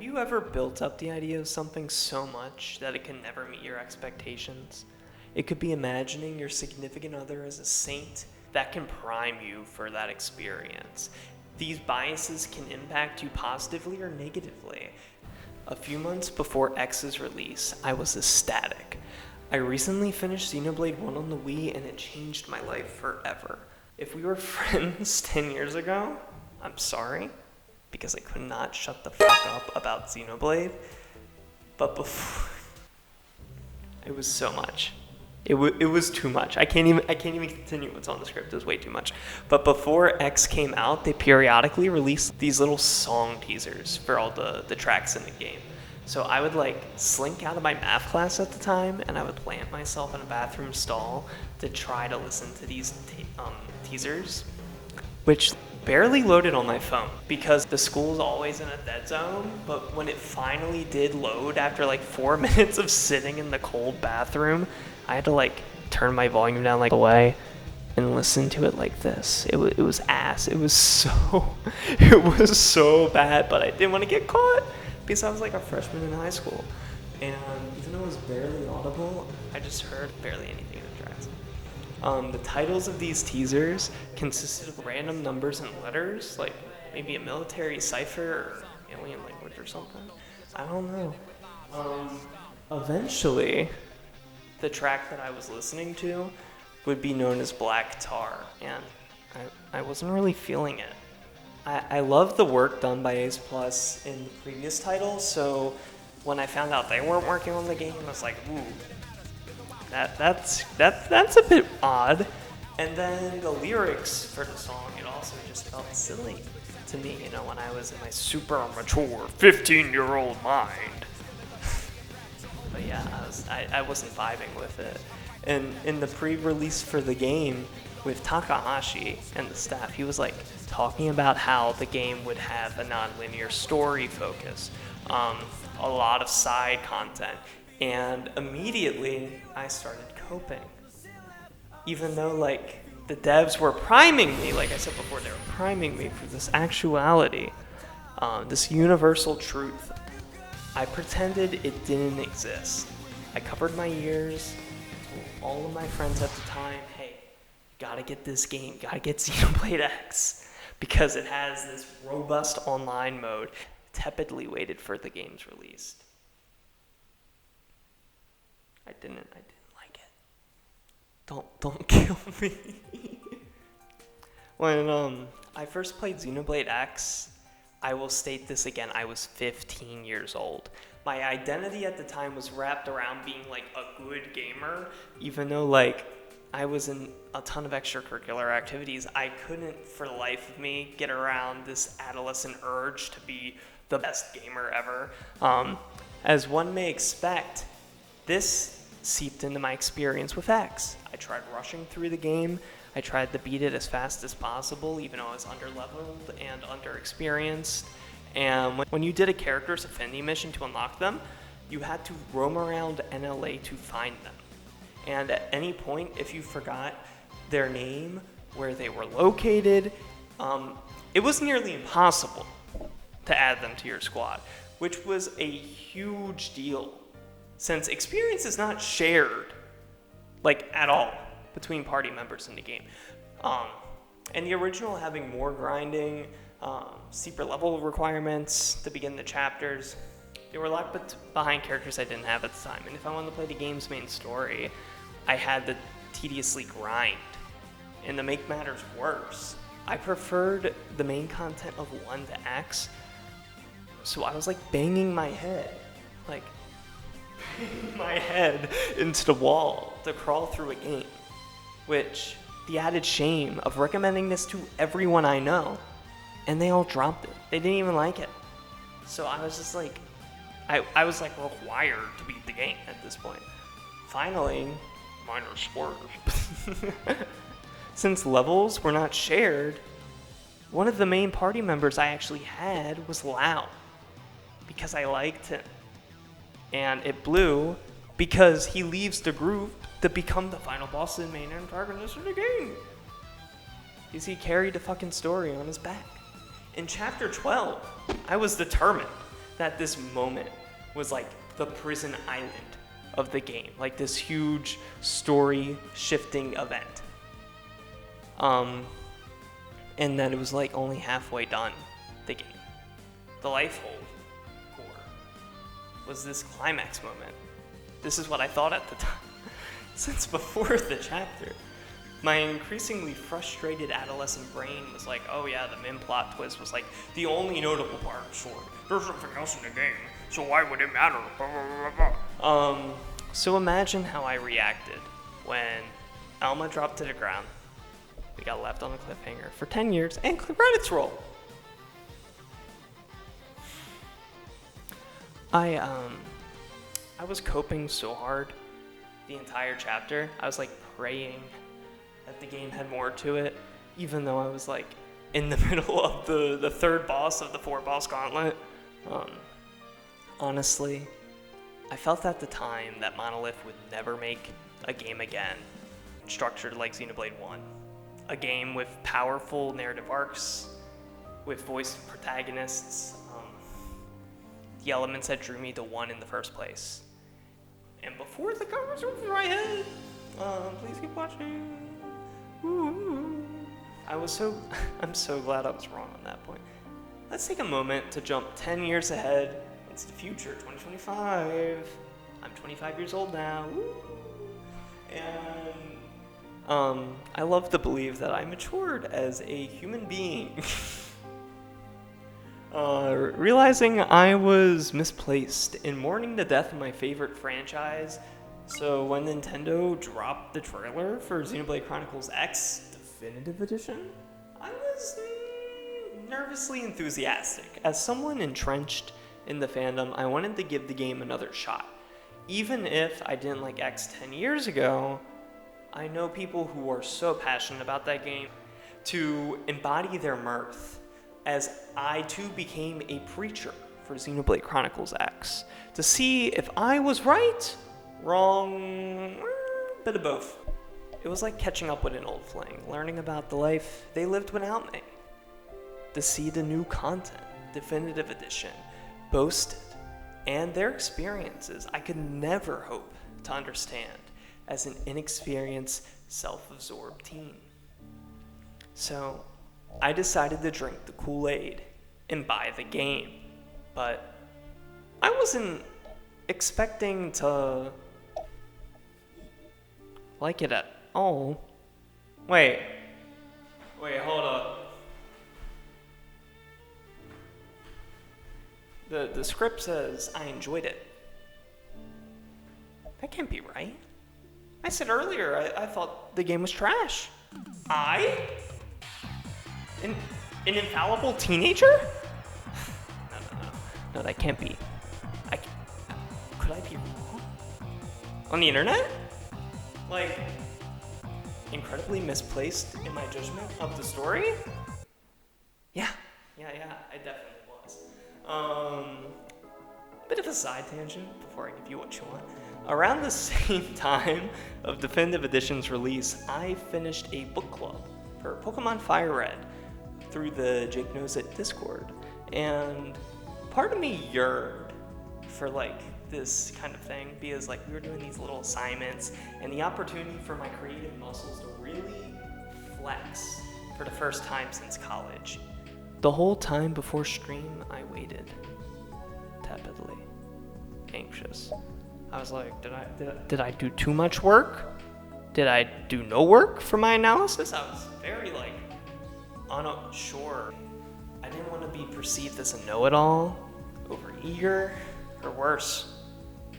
you ever built up the idea of something so much that it can never meet your expectations? It could be imagining your significant other as a saint that can prime you for that experience. These biases can impact you positively or negatively. A few months before X's release, I was ecstatic. I recently finished Xenoblade 1 on the Wii and it changed my life forever. If we were friends 10 years ago, I'm sorry, because I could not shut the fuck up about Xenoblade. But before, it was so much. It was too much. I can't even continue what's on the script. It was way too much. But before X came out, they periodically released these little song teasers for all the tracks in the game. So I would slink out of my math class at the time, and I would plant myself in a bathroom stall to try to listen to these teasers, which barely loaded on my phone because the school's always in a dead zone. But when it finally did load after 4 minutes of sitting in the cold bathroom, I had to turn my volume down away and listen to it like this. It was ass. It was so bad, but I didn't want to get caught because I was a freshman in high school. And even though it was barely audible, I just heard barely anything in the tracks. The titles of these teasers consisted of random numbers and letters, maybe a military cipher or alien language or something. I don't know. Eventually, the track that I was listening to would be known as Black Tar, and I wasn't really feeling it. I love the work done by Ace Plus in the previous title, so when I found out they weren't working on the game, I was like, ooh, that's a bit odd. And then the lyrics for the song, it also just felt silly to me, when I was in my super mature 15-year-old mind. But yeah, I wasn't vibing with it. And in the pre-release for the game with Takahashi and the staff, he was talking about how the game would have a non-linear story focus, a lot of side content, and immediately I started coping. Even though the devs were priming me, like I said before, they were priming me for this actuality, this universal truth. I pretended it didn't exist. I covered my ears, told all of my friends at the time, hey, you gotta get this game, you gotta get Xenoblade X, because it has this robust online mode. Tepidly waited for the game's release. I didn't like it. Don't kill me. When I first played Xenoblade X, I will state this again, I was 15 years old. My identity at the time was wrapped around being a good gamer, even though I was in a ton of extracurricular activities. I couldn't for the life of me get around this adolescent urge to be the best gamer ever. As one may expect, this seeped into my experience with X. I tried rushing through the game. I tried to beat it as fast as possible, even though I was under-leveled and under-experienced. And when you did a character's affinity mission to unlock them, you had to roam around NLA to find them. And at any point, if you forgot their name, where they were located, it was nearly impossible to add them to your squad, which was a huge deal, since experience is not shared, at all, between party members in the game. And the original having more grinding, steeper level requirements to begin the chapters, they were locked behind characters I didn't have at the time. And if I wanted to play the game's main story, I had to tediously grind. And to make matters worse, I preferred the main content of 1 to X, so I was banging my head into the wall to crawl through a game, which the added shame of recommending this to everyone I know, and they all dropped it. They didn't even like it. So I was just I was required to beat the game at this point. Finally, minor spoilers. Since levels were not shared, one of the main party members I actually had was Lao, because I liked him. And it blew because he leaves the group to become the final boss and main antagonist of the game. Because he carried the fucking story on his back. In chapter 12, I was determined that this moment was like the prison island of the game, like this huge story shifting event. And then it was like only halfway done, the game. The Lifehold core was this climax moment. This is what I thought at the time. Since before the chapter, my increasingly frustrated adolescent brain was like, oh yeah, the main plot twist was like the only notable part of the story. There's something else in the game, so why would it matter? Blah, blah, blah, blah. So imagine how I reacted when Alma dropped to the ground. We got left on a cliffhanger for 10 years and credits roll. I was coping so hard the entire chapter. I was like praying that the game had more to it, even though I was like in the middle of the third boss of the 4-boss gauntlet. Honestly, I felt at the time that Monolith would never make a game again structured like Xenoblade 1. A game with powerful narrative arcs, with voiced protagonists, the elements that drew me to 1 in the first place. And before the covers over my head, please keep watching. Ooh. I'm so glad I was wrong on that point. Let's take a moment to jump 10 years ahead into the future, 2025. I'm 25 years old now. Woo. And I love to believe that I matured as a human being. Realizing I was misplaced in mourning the death of my favorite franchise. So when Nintendo dropped the trailer for Xenoblade Chronicles X Definitive Edition, I was nervously enthusiastic. As someone entrenched in the fandom, I wanted to give the game another shot. Even if I didn't like X 10 years ago, I know people who are so passionate about that game to embody their mirth, as I too became a preacher for Xenoblade Chronicles X, to see if I was right, wrong, bit of both. It was like catching up with an old fling, learning about the life they lived without me. To see the new content, Definitive Edition, boasted, and their experiences I could never hope to understand as an inexperienced, self-absorbed teen. So I decided to drink the Kool-Aid and buy the game, but I wasn't expecting to like it at all. Wait, hold up. The script says I enjoyed it. That can't be right. I said earlier I thought the game was trash. An infallible teenager? No, that can't be. Could I be wrong? On the internet? Like, incredibly misplaced in my judgment of the story? Yeah, I definitely was. Bit of a side tangent before I give you what you want. Around the same time of Definitive Edition's release, I finished a book club for Pokemon Fire Red through the Jake Knows It Discord. And part of me yearned for like this kind of thing, because like we were doing these little assignments and the opportunity for my creative muscles to really flex for the first time since college. The whole time before stream, I waited, tepidly, anxious. I was like, did I do too much work? Did I do no work for my analysis? I was very like unsure. I didn't want to be perceived as a know-it-all, overeager, or worse,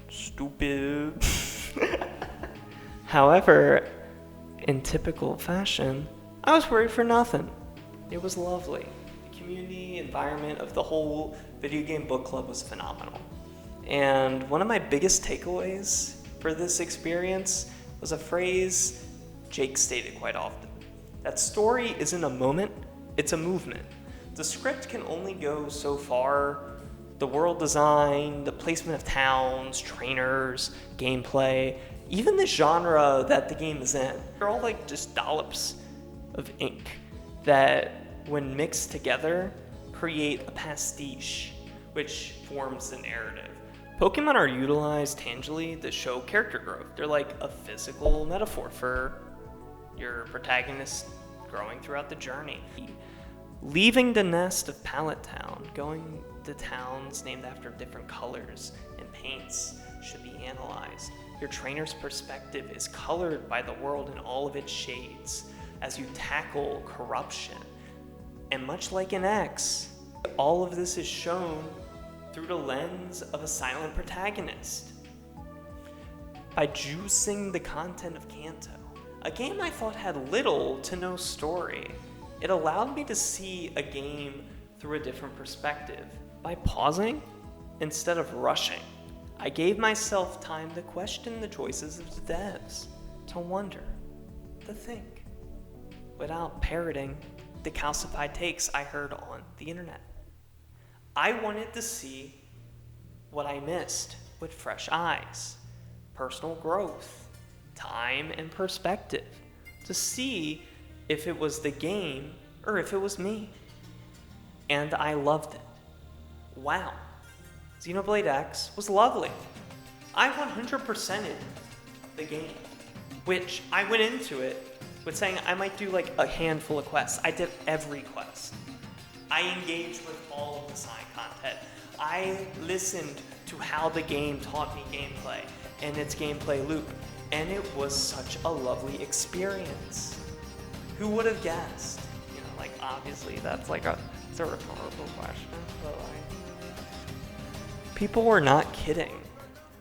stupid. However, in typical fashion, I was worried for nothing. It was lovely. The community environment of the whole video game book club was phenomenal. And one of my biggest takeaways for this experience was a phrase Jake stated quite often. That story isn't a moment, it's a movement. The script can only go so far. The world design, the placement of towns, trainers, gameplay, even the genre that the game is in, they're all like just dollops of ink that, when mixed together, create a pastiche which forms the narrative. Pokemon are utilized tangibly to show character growth. They're like a physical metaphor for your protagonist growing throughout the journey. Leaving the nest of Pallet Town, going to towns named after different colors and paints should be analyzed. Your trainer's perspective is colored by the world in all of its shades as you tackle corruption. And much like in X, all of this is shown through the lens of a silent protagonist. By juicing the content of Kanto, a game I thought had little to no story, it allowed me to see a game through a different perspective. By pausing instead of rushing, I gave myself time to question the choices of the devs, to wonder, to think, without parroting the calcified takes I heard on the internet. I wanted to see what I missed with fresh eyes, personal growth, time, and perspective, to see if it was the game or if it was me. And I loved it. Wow. Xenoblade X was lovely. I 100%ed the game, which I went into it with saying I might do like a handful of quests. I did every quest. I engaged with all of the side content. I listened to how the game taught me gameplay and its gameplay loop, and it was such a lovely experience. Who would have guessed? You know, like obviously that's like it's a rhetorical question, but like people were not kidding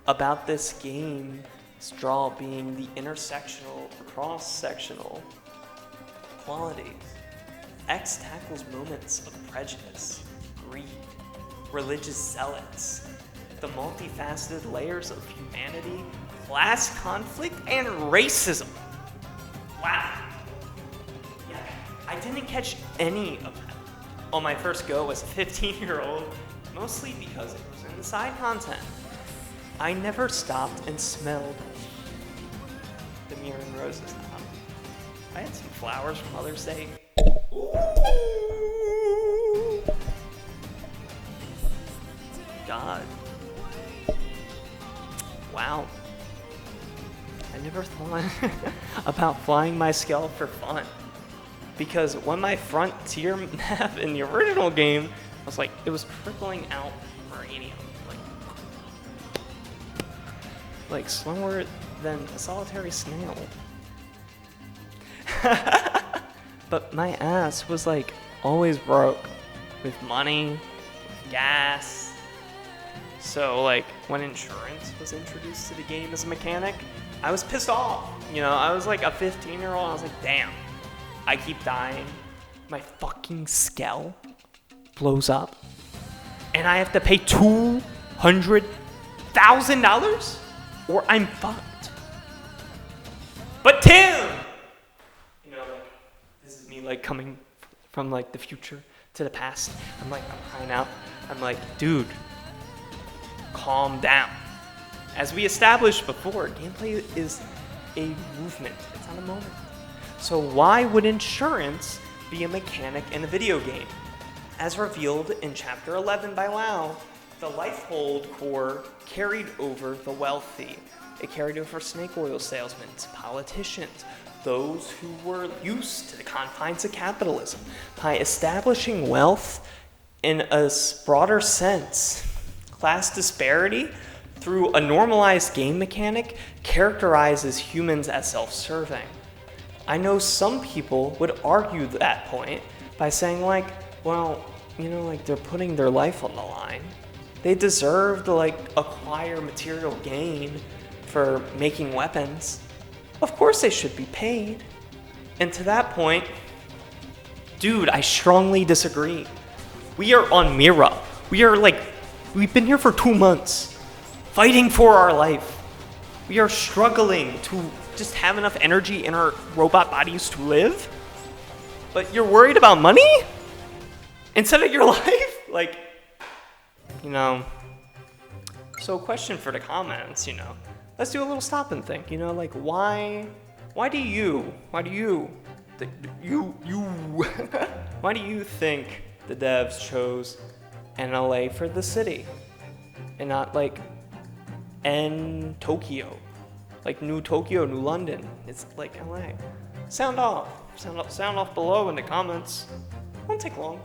about this game's draw being the intersectional, cross-sectional qualities. X tackles moments of prejudice, greed, religious zealots, the multifaceted layers of humanity, class conflict, and racism. Wow. Yeah, I didn't catch any of that on my first go as a 15-year-old, mostly because it was in the side content. I never stopped and smelled the Mirror and Roses now. I had some flowers from Mother's Day. God. Wow. I never thought about flying my scale for fun. Because when my frontier map in the original game was like, it was trickling out uranium. Like slower than a solitary snail. But my ass was like always broke with money, with gas. So like when insurance was introduced to the game as a mechanic, I was pissed off. You know, I was like a 15-year-old. I was like, damn, I keep dying. My fucking skull blows up, and I have to pay $200,000, or I'm fucked. But Tim. Like coming from like the future to the past. I'm crying out. I'm like, dude, calm down. As we established before, gameplay is a movement. It's not a moment. So why would insurance be a mechanic in a video game? As revealed in Chapter 11 by WoW, the Lifehold core carried over the wealthy. It carried over snake oil salesmen, politicians, those who were used to the confines of capitalism. By establishing wealth in a broader sense, class disparity through a normalized game mechanic characterizes humans as self-serving. I know some people would argue that point by saying like, well, you know, like they're putting their life on the line. They deserve to like acquire material gain for making weapons. Of course they should be paid. And to that point, dude, I strongly disagree. We are on Mira. We've been here for 2 months, fighting for our life. We are struggling to just have enough energy in our robot bodies to live. But you're worried about money? Instead of your life? Like, you know. So question for the comments, you know. Let's do a little stop and think, you know, like why do you why do you think the devs chose NLA for the city, and not like N Tokyo, like New Tokyo, New London. It's like LA. Sound off below in the comments. Won't take long.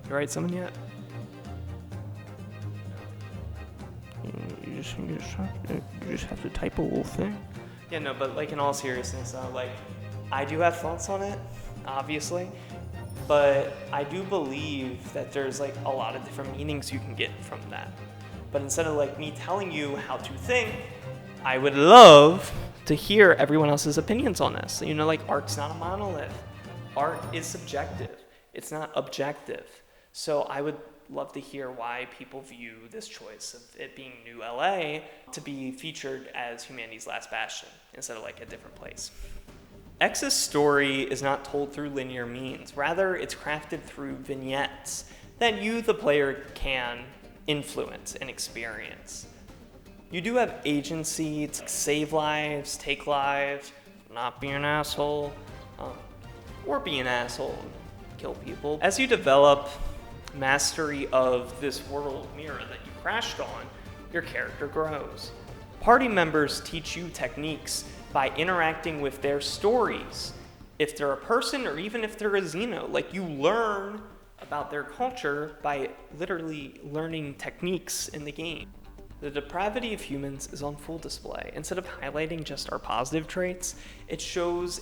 You write something yet? You just have to type a little thing. Yeah, no, but like in all seriousness, like I do have thoughts on it, obviously, but I do believe that there's like a lot of different meanings you can get from that. But instead of like me telling you how to think, I would love to hear everyone else's opinions on this. You know, like art's not a monolith. Art is subjective. It's not objective. So I would love to hear why people view this choice of it being New LA to be featured as humanity's last bastion instead of like a different place. X's story is not told through linear means. Rather, it's crafted through vignettes that you, the player, can influence and experience. You do have agency to save lives, take lives, not be an asshole, or be an asshole and kill people. As you develop mastery of this world mirror that you crashed on, your character grows. Party members teach you techniques by interacting with their stories. If they're a person or even if they're a Xeno, like you learn about their culture by literally learning techniques in the game. The depravity of humans is on full display. Instead of highlighting just our positive traits, it shows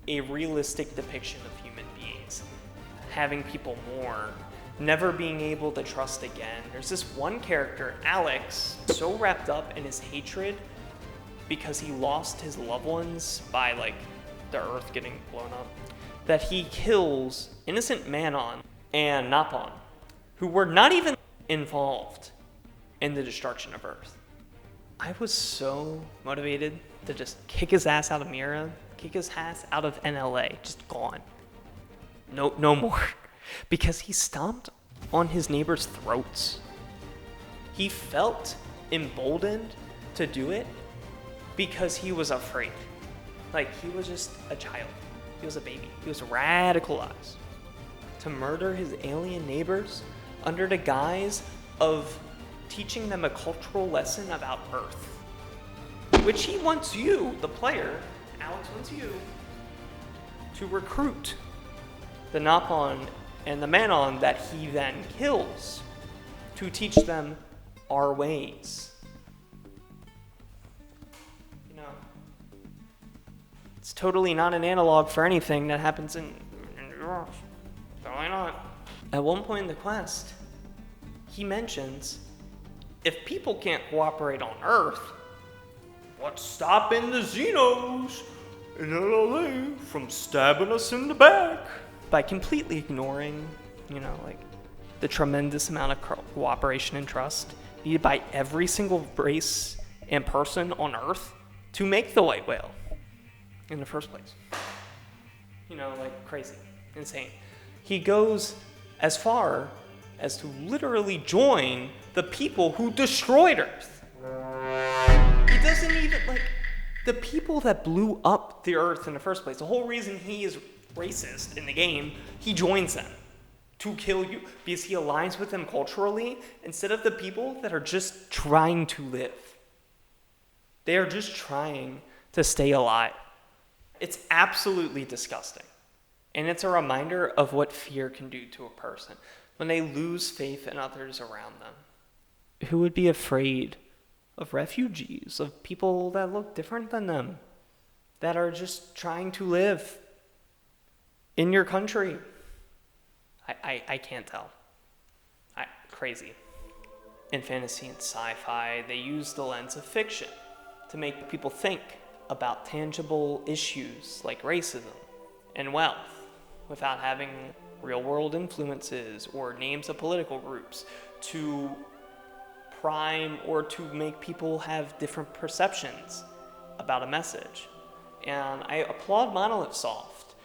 a realistic depiction of human beings. Having people mourn, never being able to trust again. There's this one character, Alex, so wrapped up in his hatred because he lost his loved ones by like the earth getting blown up, that he kills innocent Manon and Napon, who were not even involved in the destruction of Earth. I was so motivated to just kick his ass out of Mira, kick his ass out of NLA, just gone. No more. Because he stomped on his neighbors' throats. He felt emboldened to do it because he was afraid. Like, he was just a child. He was a baby. He was radicalized. To murder his alien neighbors under the guise of teaching them a cultural lesson about Earth, which he wants you, the player, Alex wants you, to recruit the Napon and the Manon that he then kills to teach them our ways. You know, it's totally not an analog for anything that happens in Europe. Totally not. At one point in the quest, he mentions, if people can't cooperate on Earth, what's stopping the Xenos in LA from stabbing us in the back? By completely ignoring, you know, like the tremendous amount of cooperation and trust needed by every single race and person on Earth to make the white whale in the first place. You know, like crazy, insane. He goes as far as to literally join the people who destroyed Earth. He doesn't even, like, the people that blew up the Earth in the first place, the whole reason he is racist in the game, he joins them to kill you because he aligns with them culturally instead of the people that are just trying to live. They are just trying to stay alive. It's absolutely disgusting. And it's a reminder of what fear can do to a person when they lose faith in others around them. Who would be afraid of refugees, of people that look different than them, that are just trying to live in your country? I can't tell. Crazy. In fantasy and sci-fi, they use the lens of fiction to make people think about tangible issues like racism and wealth without having real-world influences or names of political groups to prime or to make people have different perceptions about a message. And I applaud Monolith Soft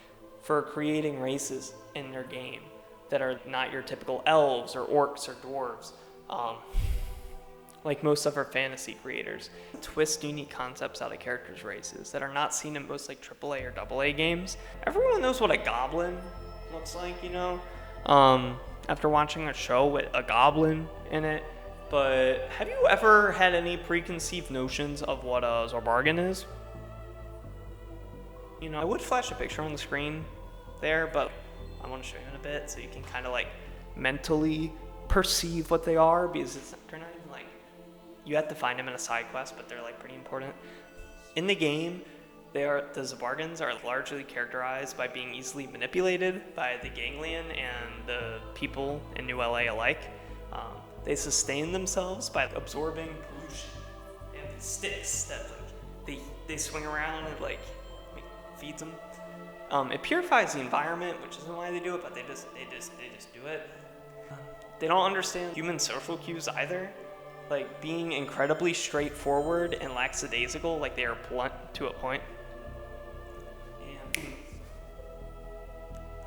for creating races in their game that are not your typical elves or orcs or dwarves, like most other fantasy creators, twist unique concepts out of characters' races that are not seen in most like AAA or AA games. Everyone knows what a goblin looks like, you know, after watching a show with a goblin in it. But have you ever had any preconceived notions of what a Zorbargan is? You know, I would flash a picture on the screen there, but I want to show you in a bit so you can kind of like mentally perceive what they are, because they're not even like, you have to find them in a side quest, but they're like pretty important. In the game, the Zorbargans are largely characterized by being easily manipulated by the ganglion and the people in New LA alike. They sustain themselves by absorbing pollution and sticks that like they swing around and like feeds them. It purifies the environment, which isn't why they do it, but they just do it. They don't understand human social cues either, like being incredibly straightforward and lackadaisical, like they are blunt to a point. And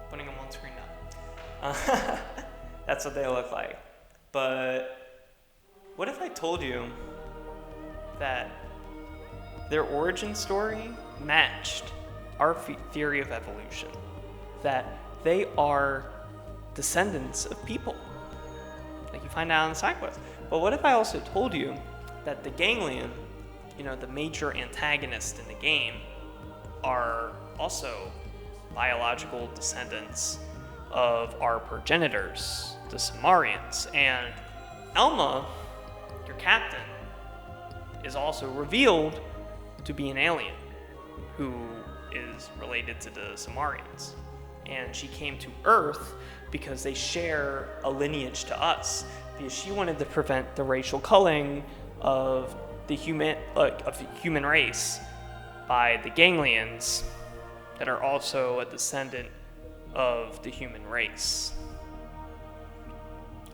putting them on screen now. That's what they look like. But what if I told you that their origin story matched our theory of evolution? That they are descendants of people, like you find out in the side quest. But what if I also told you that the ganglion, you know, the major antagonist in the game, are also biological descendants of our progenitors, the Summaries, and Elma, your captain, is also revealed to be an alien who is related to the Summaries. And she came to Earth because they share a lineage to us, because she wanted to prevent the racial culling of the human race by the ganglions that are also a descendant of the human race.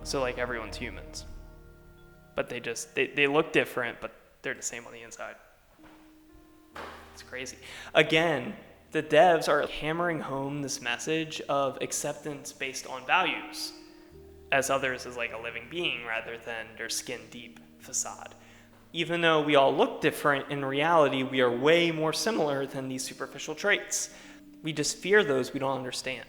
So like everyone's humans, but they look different, but they're the same on the inside. It's crazy. Again, the devs are hammering home this message of acceptance based on values, as others as like a living being rather than their skin deep facade. Even though we all look different, in reality we are way more similar than these superficial traits. We just fear those we don't understand.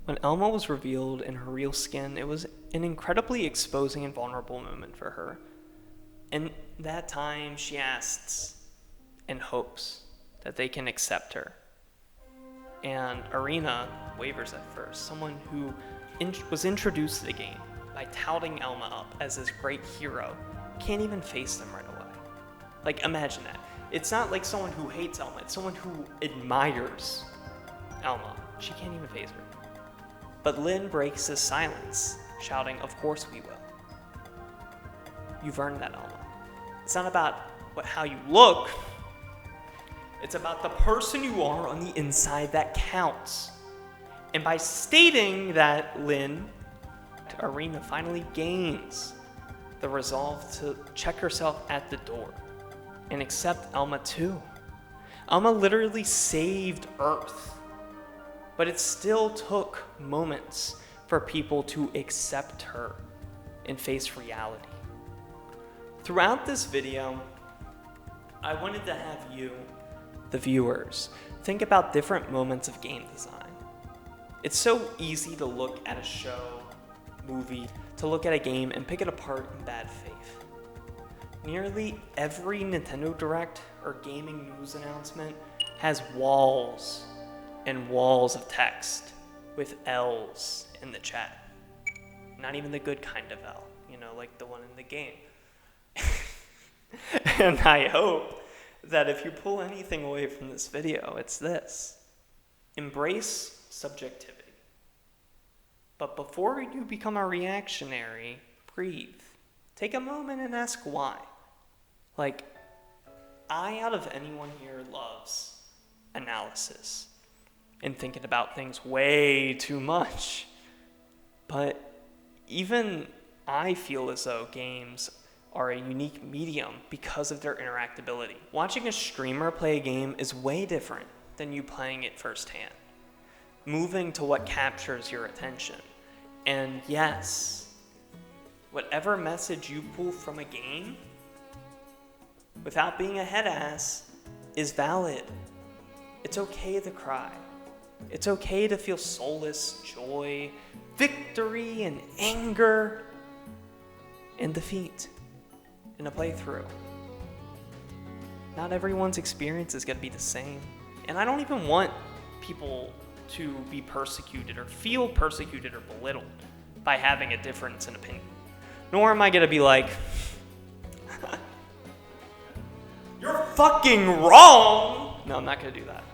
When Elma was revealed in her real skin, it was an incredibly exposing and vulnerable moment for her. And that time she asks and hopes that they can accept her. And Arena wavers at first, someone who was introduced to the game by touting Elma up as this great hero, can't even face them right away. Like, imagine that. It's not like someone who hates Elma, it's someone who admires Elma. She can't even face her. But Lynn breaks his silence, shouting, "Of course we will. You've earned that, Elma. It's not about how you look, it's about the person you are on the inside that counts." And by stating that, Lynn, Arena finally gains the resolve to check herself at the door and accept Elma too. Elma literally saved Earth. But it still took moments for people to accept her and face reality. Throughout this video, I wanted to have you, the viewers, think about different moments of game design. It's so easy to look at a show, movie, to look at a game and pick it apart in bad faith. Nearly every Nintendo Direct or gaming news announcement has walls and walls of text with L's in the chat. Not even the good kind of L, you know, like the one in the game. And I hope that if you pull anything away from this video, it's this. Embrace subjectivity. But before you become a reactionary, breathe. Take a moment and ask why. Like, I, out of anyone here, loves analysis and thinking about things way too much. But even I feel as though games are a unique medium because of their interactability. Watching a streamer play a game is way different than you playing it firsthand. Moving to what captures your attention. And yes, whatever message you pull from a game without being a head ass is valid. It's okay to cry. It's okay to feel solace, joy, victory, and anger, and defeat in a playthrough. Not everyone's experience is going to be the same. And I don't even want people to be persecuted or feel persecuted or belittled by having a difference in opinion. Nor am I going to be like, you're fucking wrong! No, I'm not going to do that.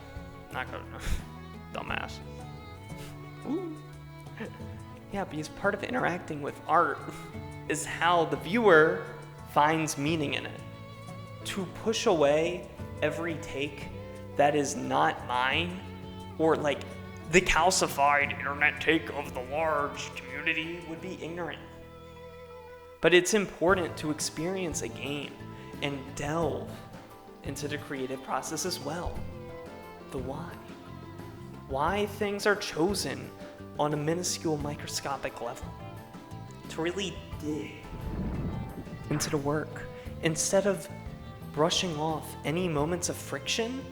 Not going to. Dumbass. Ooh. Yeah, because part of interacting with art is how the viewer finds meaning in it. To push away every take that is not mine, or like the calcified internet take of the large community, would be ignorant. But it's important to experience a game and delve into the creative process as well. The why. Why things are chosen on a minuscule microscopic level. To really dig into the work instead of brushing off any moments of friction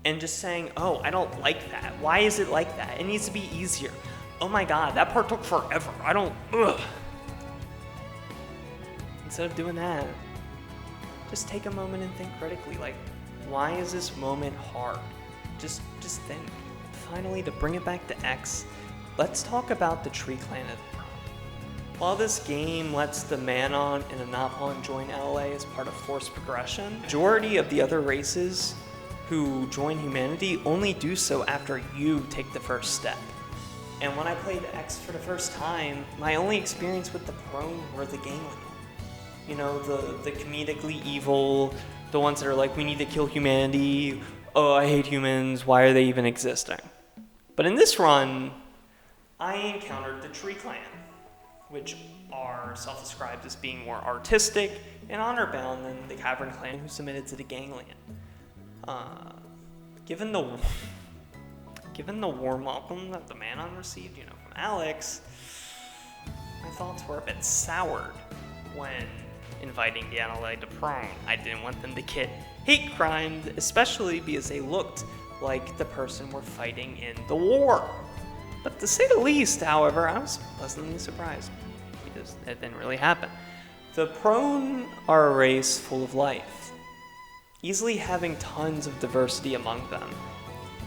and just saying, oh, I don't like that. Why is it like that? It needs to be easier. Oh my God, that part took forever. Ugh. Instead of doing that, just take a moment and think critically, like, why is this moment hard? Just think. Finally, to bring it back to X, let's talk about the tree clan of the Prime. While this game lets the Manon and the Not-Pawn join LA as part of forced progression, the majority of the other races who join humanity only do so after you take the first step. And when I played X for the first time, my only experience with the Prone were the Ganglion. You know, the comedically evil, the ones that are like, we need to kill humanity, oh, I hate humans, why are they even existing? But in this run, I encountered the Tree Clan, which are self-described as being more artistic and honor-bound than the Cavern Clan, who submitted to the Ganglion. Given the warm welcome that the Manon received, from Alex, my thoughts were a bit soured when inviting the Analyte to Prone. I didn't want them to get hate crimed, especially because they looked like the person we're fighting in the war. But to say the least, however, I was pleasantly surprised, because it didn't really happen. The Prone are a race full of life, easily having tons of diversity among them.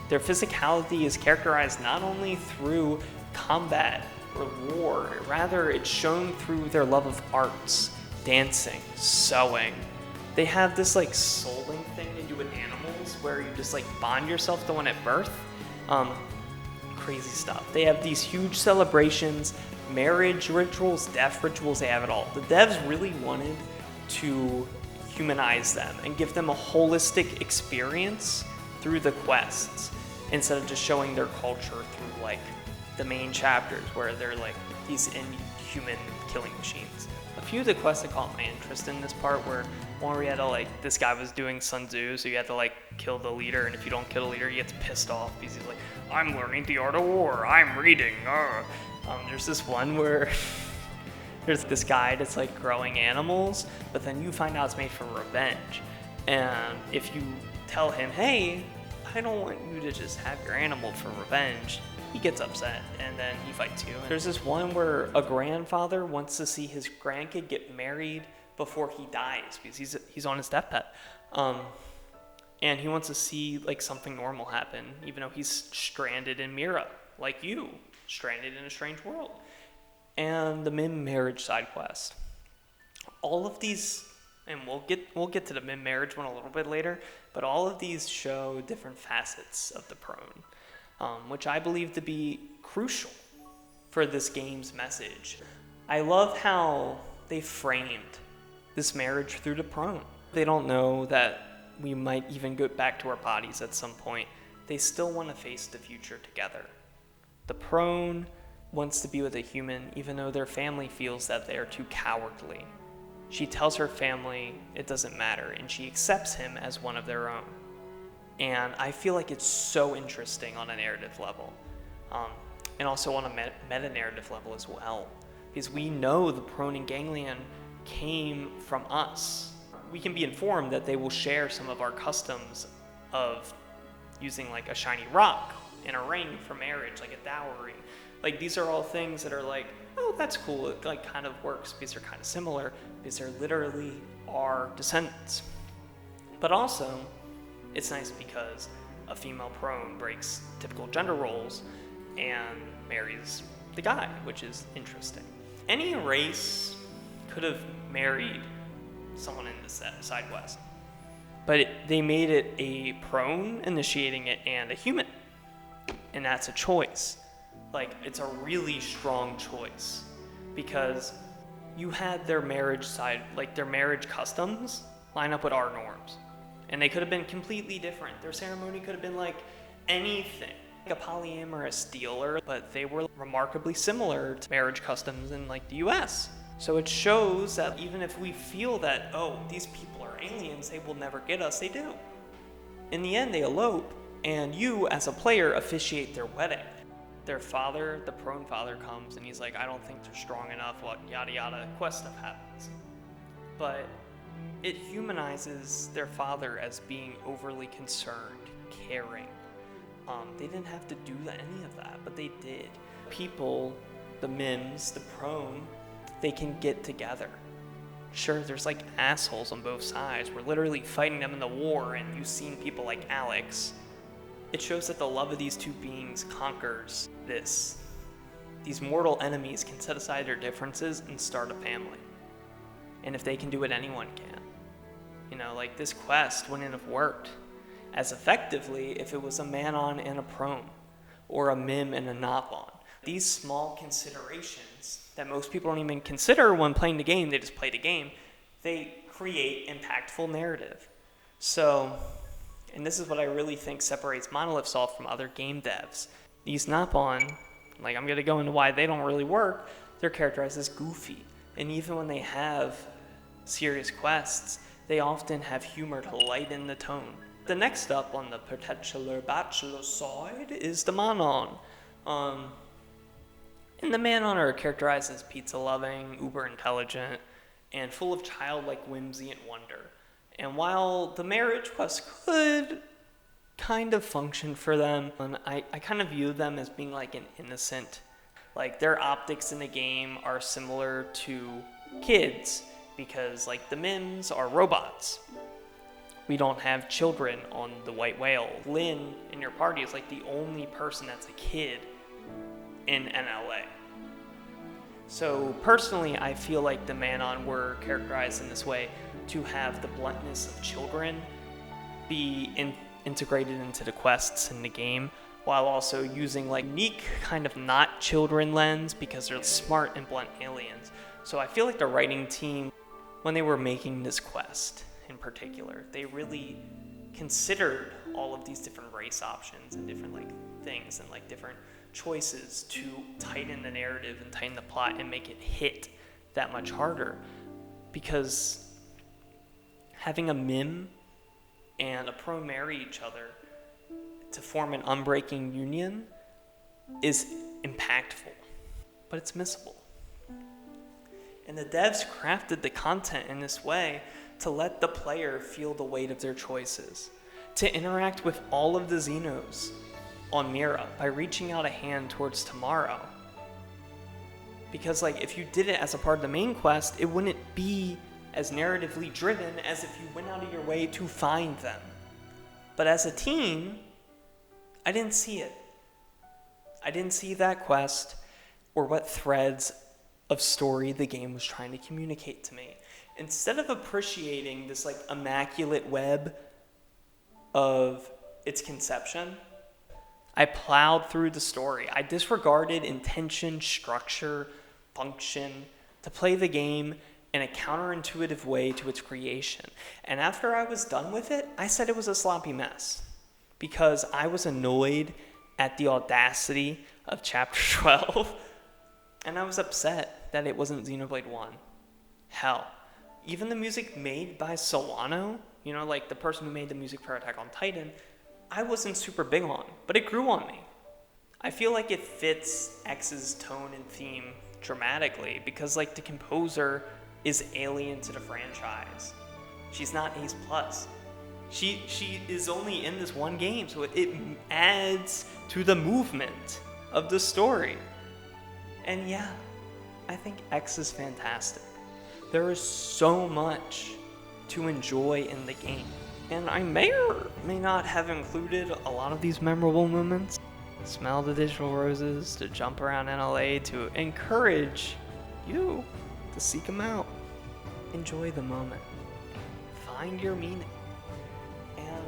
Their physicality is characterized not only through combat or war, rather it's shown through their love of arts, dancing, sewing. They have this souling thing they do with animals where you just bond yourself to one at birth. Crazy stuff. They have these huge celebrations, marriage rituals, death rituals, they have it all. The devs really wanted to humanize them and give them a holistic experience through the quests instead of just showing their culture through the main chapters where they're these inhuman killing machines. A few of the quests that caught my interest in this part were one where you had to this guy was doing Sun Tzu, so you had to kill the leader, and if you don't kill the leader, he gets pissed off because he's like, I'm learning the art of war, I'm reading. There's this one where there's this guy that's growing animals, but then you find out it's made for revenge. And if you tell him, hey, I don't want you to just have your animal for revenge, he gets upset, and then he fights you. There's this one where a grandfather wants to see his grandkid get married before he dies because he's on his deathbed. And he wants to see something normal happen, even though he's stranded in Mira, like you, stranded in a strange world. And the Mim marriage side quest. All of these, and we'll get to the Mim marriage one a little bit later, but all of these show different facets of the Prone, which I believe to be crucial for this game's message. I love how they framed this marriage through the Prone. They don't know that we might even go back to our bodies at some point. They still want to face the future together. The Prone wants to be with a human even though their family feels that they are too cowardly. She tells her family it doesn't matter, and she accepts him as one of their own. And I feel like it's so interesting on a narrative level, and also on a meta-narrative level as well, because we know the Prone and Ganglion came from us. we can be informed that they will share some of our customs of using like a shiny rock and a ring for marriage, like a dowry. Like these are all things that are like, oh, that's cool. It like kind of works because they're kind of similar, because they're literally our descendants. But also, it's nice because a female prone breaks typical gender roles and marries the guy, which is interesting. Any race could have married someone in the side quest, but they made it a prone initiating it and a human, and that's a choice. Like, it's a really strong choice because you had their marriage side, like their marriage customs line up with our norms, and they could have been completely different. Their ceremony could have been like anything, like a polyamorous dealer, but they were remarkably similar to marriage customs in like the US. So it shows that even if we feel that, oh, these people are aliens, they will never get us, they do. In the end, they elope, and you, as a player, officiate their wedding. Their father, the prone father, comes and he's like, I don't think they're strong enough, what yada yada, quest stuff happens. But it humanizes their father as being overly concerned, caring. They didn't have to do any of that, but they did. People, the mims, the prone, they can get together. Sure, there's like assholes on both sides. We're literally fighting them in the war, and you've seen people like Alex. It shows that the love of these two beings conquers this. These mortal enemies can set aside their differences and start a family. And if they can do it, anyone can. You know, like this quest wouldn't have worked as effectively if it was a Manon and a prone, or a Mim and a Nopon. These small considerations that most people don't even consider when playing the game, they just play the game, they create impactful narrative. So, and this is what I really think separates Monolith Soft from other game devs. These Nopon, like I'm gonna go into why they don't really work, they're characterized as goofy. And even when they have serious quests, they often have humor to lighten the tone. The next up on the particular bachelor side is the Manon. And the Manon are characterized as pizza-loving, uber-intelligent, and full of childlike whimsy and wonder. And while the marriage quest could kind of function for them, I kind of view them as being like an innocent. Like their optics in the game are similar to kids, because like the Mims are robots. We don't have children on the White Whale. Lynn in your party is like the only person that's a kid in NLA. So personally, I feel like the Manon were characterized in this way to have the bluntness of children be integrated into the quests in the game, while also using like unique kind of not children lens because they're smart and blunt aliens. So I feel like the writing team, when they were making this quest in particular, they really considered all of these different race options and different like things and like different choices to tighten the narrative and tighten the plot and make it hit that much harder. Because having a Mim and a prone marry each other to form an unbreaking union is impactful, but it's missable. And the devs crafted the content in this way to let the player feel the weight of their choices, to interact with all of the Xenos on Mira by reaching out a hand towards tomorrow. Because like if you did it as a part of the main quest, it wouldn't be as narratively driven as if you went out of your way to find them. But as a team, I didn't see it. I didn't see that quest or what threads of story the game was trying to communicate to me. Instead of appreciating this like immaculate web of its conception, I plowed through the story. I disregarded intention, structure, function to play the game in a counterintuitive way to its creation. And after I was done with it, I said it was a sloppy mess because I was annoyed at the audacity of Chapter 12, and I was upset that it wasn't Xenoblade 1. Hell, even the music made by Solano, you know, like the person who made the music for Attack on Titan, I wasn't super big on, but it grew on me. I feel like it fits X's tone and theme dramatically because like the composer is alien to the franchise. She's not Ace Plus. She is only in this one game, so it adds to the movement of the story. And yeah, I think X is fantastic. There is so much to enjoy in the game. And I may or may not have included a lot of these memorable moments. Smell the digital roses, to jump around NLA, to encourage you to seek them out. Enjoy the moment. Find your meaning. And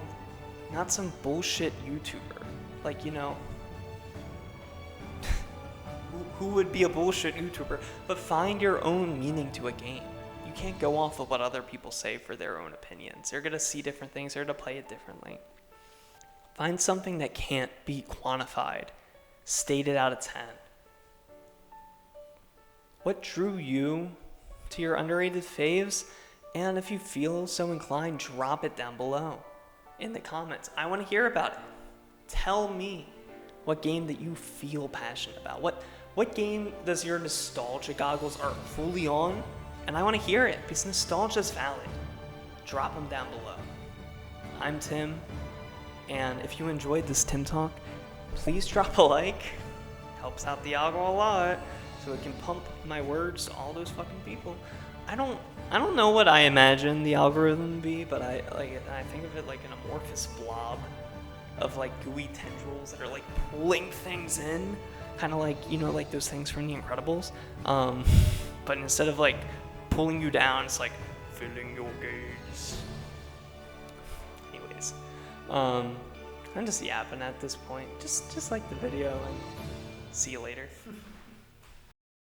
not some bullshit YouTuber. Like, you know, who would be a bullshit YouTuber? But find your own meaning to a game. You can't go off of what other people say for their own opinions. They're gonna see different things, they're gonna play it differently. Find something that can't be quantified. State it out of 10. What drew you to your underrated faves? And if you feel so inclined, drop it down below in the comments. I want to hear about it. Tell me what game that you feel passionate about. What game does your nostalgia goggles are fully on? And I want to hear it, because nostalgia is valid. Drop them down below. I'm Tim, and if you enjoyed this Tim Talk, please drop a like. Helps out the algo a lot, so it can pump my words to all those fucking people. I don't know what I imagine the algorithm to be, but I think of it like an amorphous blob of like gooey tendrils that are like pulling things in, kind of like, you know, like those things from The Incredibles. But instead of like pulling you down, it's like filling your gaze. Anyways, I'm just yapping at this point. Just like the video, and see you later.